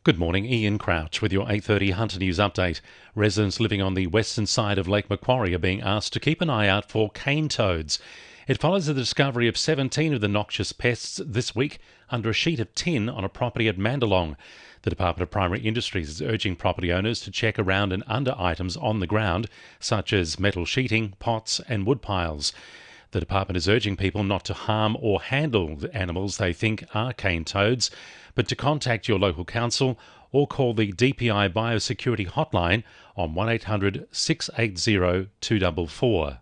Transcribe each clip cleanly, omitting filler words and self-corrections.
Good morning, Ian Crouch with your 8:30 Hunter News update. Residents living on the western side of Lake Macquarie are being asked to keep an eye out for cane toads. It follows the discovery of 17 of the noxious pests this week under a sheet of tin on a property at Mandalong. The Department of Primary Industries is urging property owners to check around and under items on the ground, such as metal sheeting, pots and wood piles. The department is urging people not to harm or handle the animals they think are cane toads, but to contact your local council or call the DPI Biosecurity Hotline on 1800 680 244.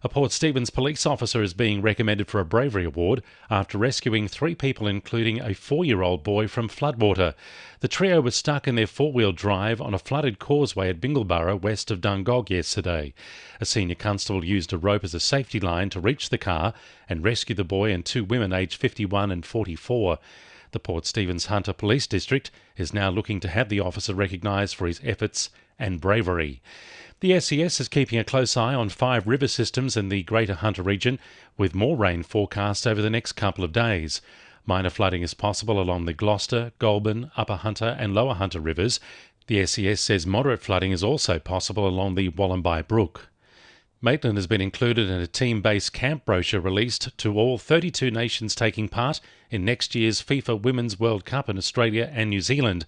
A Port Stephens police officer is being recommended for a bravery award after rescuing 3 people, including a 4-year-old boy, from floodwater. The trio was stuck in their 4-wheel drive on a flooded causeway at Bingleborough, west of Dungog, yesterday. A senior constable used a rope as a safety line to reach the car and rescue the boy and 2 women aged 51 and 44. The Port Stephens Hunter Police District is now looking to have the officer recognised for his efforts and bravery. The SES is keeping a close eye on 5 river systems in the Greater Hunter region, with more rain forecast over the next couple of days. Minor flooding is possible along the Gloucester, Goulburn, Upper Hunter and Lower Hunter rivers. The SES says moderate flooding is also possible along the Wallumbye Brook. Maitland has been included in a team-based camp brochure released to all 32 nations taking part in next year's FIFA Women's World Cup in Australia and New Zealand.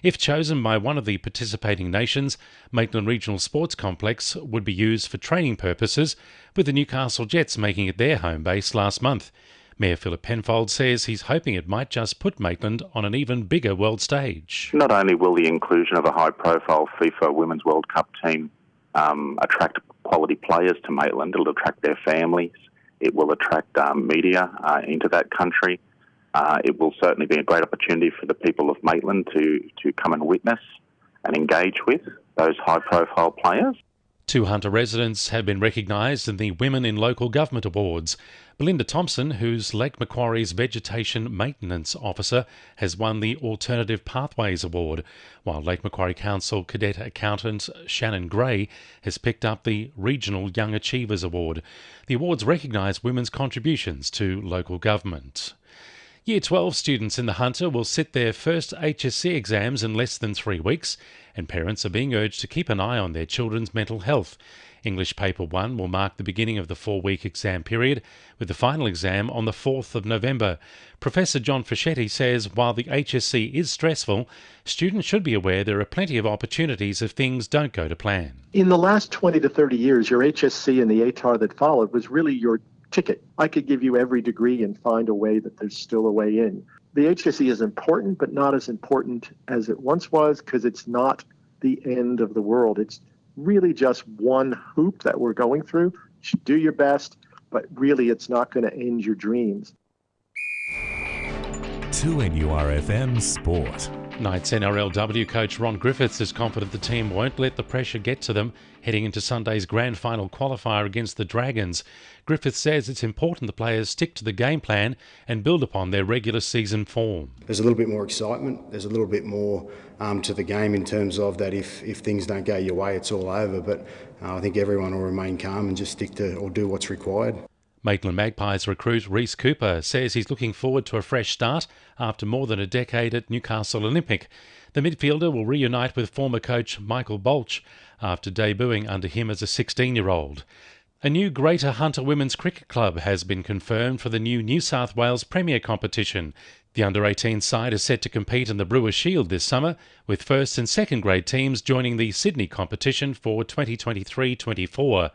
If chosen by one of the participating nations, Maitland Regional Sports Complex would be used for training purposes, with the Newcastle Jets making it their home base last month. Mayor Philip Penfold says he's hoping it might just put Maitland on an even bigger world stage. Not only will the inclusion of a high-profile FIFA Women's World Cup team attract quality players to Maitland, it'll attract their families, it will attract media into that country. It will certainly be a great opportunity for the people of Maitland to come and witness and engage with those high-profile players. 2 Hunter residents have been recognised in the Women in Local Government Awards. Belinda Thompson, who's Lake Macquarie's Vegetation Maintenance Officer, has won the Alternative Pathways Award, while Lake Macquarie Council Cadet Accountant Shannon Gray has picked up the Regional Young Achievers Award. The awards recognise women's contributions to local government. Year 12 students in the Hunter will sit their first HSC exams in less than 3 weeks, and parents are being urged to keep an eye on their children's mental health. English Paper 1 will mark the beginning of the 4-week exam period, with the final exam on the 4th of November. Professor John Fischetti says while the HSC is stressful, students should be aware there are plenty of opportunities if things don't go to plan. In the last 20 to 30 years, your HSC and the ATAR that followed was really your ticket. I could give you every degree and find a way that there's still a way in. The HSC is important, but not as important as it once was, because it's not the end of the world. It's really just one hoop that we're going through. You should do your best, but really it's not going to end your dreams. 2NURFM Sport. Knights NRLW coach Ron Griffiths is confident the team won't let the pressure get to them heading into Sunday's grand final qualifier against the Dragons. Griffiths says it's important the players stick to the game plan and build upon their regular season form. There's a little bit more excitement, there's a little bit more to the game in terms of that if things don't go your way, it's all over. But I think everyone will remain calm and just stick to or do what's required. Maitland Magpies recruit Reece Cooper says he's looking forward to a fresh start after more than a decade at Newcastle Olympic. The midfielder will reunite with former coach Michael Bolch after debuting under him as a 16-year-old. A new Greater Hunter Women's Cricket Club has been confirmed for the new New South Wales Premier competition. The under-18 side is set to compete in the Brewer Shield this summer, with first and second grade teams joining the Sydney competition for 2023-24.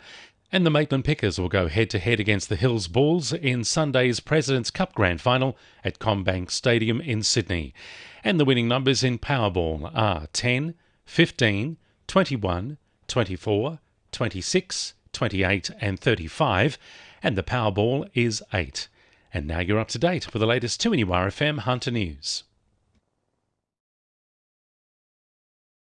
And the Maitland Pickers will go head-to-head against the Hills Bulls in Sunday's President's Cup Grand Final at CommBank Stadium in Sydney. And the winning numbers in Powerball are 10, 15, 21, 24, 26, 28 and 35, and the Powerball is 8. And now you're up to date with the latest 2NURFM Hunter News.